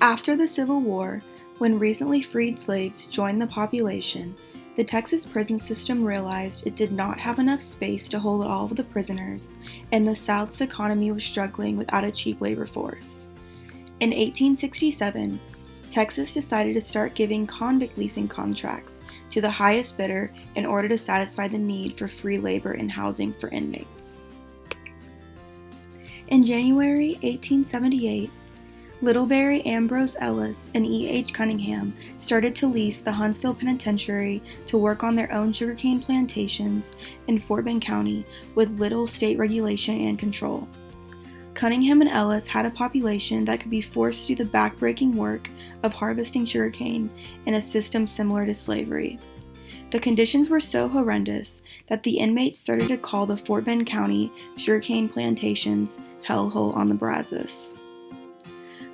After the Civil War, when recently freed slaves joined the population, the Texas prison system realized it did not have enough space to hold all of the prisoners, and the South's economy was struggling without a cheap labor force. In 1867, Texas decided to start giving convict leasing contracts to the highest bidder in order to satisfy the need for free labor and housing for inmates. In January 1878, Littlebury Ambrose Ellis and E.H. Cunningham started to lease the Huntsville Penitentiary to work on their own sugarcane plantations in Fort Bend County with little state regulation and control. Cunningham and Ellis had a population that could be forced to do the backbreaking work of harvesting sugarcane in a system similar to slavery. The conditions were so horrendous that the inmates started to call the Fort Bend County sugarcane plantations Hellhole on the Brazos.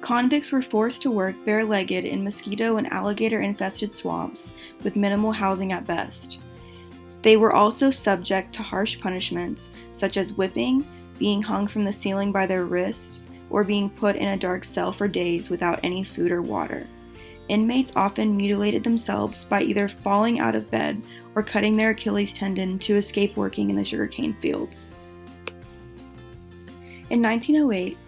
Convicts were forced to work bare-legged in mosquito and alligator-infested swamps with minimal housing at best. They were also subject to harsh punishments such as whipping, being hung from the ceiling by their wrists, or being put in a dark cell for days without any food or water. Inmates often mutilated themselves by either falling out of bed or cutting their Achilles tendon to escape working in the sugarcane fields. In 1908,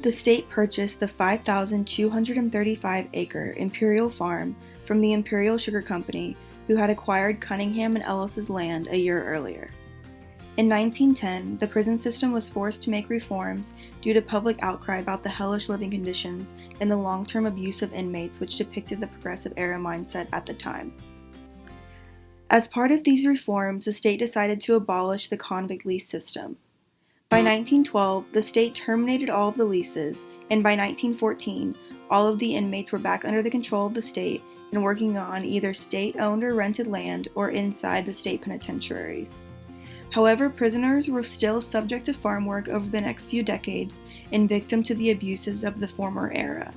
the state purchased the 5,235-acre Imperial Farm from the Imperial Sugar Company, who had acquired Cunningham and Ellis's land a year earlier. In 1910, the prison system was forced to make reforms due to public outcry about the hellish living conditions and the long-term abuse of inmates, which depicted the progressive era mindset at the time. As part of these reforms, the state decided to abolish the convict lease system. By 1912, the state terminated all of the leases, and by 1914, all of the inmates were back under the control of the state and working on either state-owned or rented land or inside the state penitentiaries. However, prisoners were still subject to farm work over the next few decades and victim to the abuses of the former era.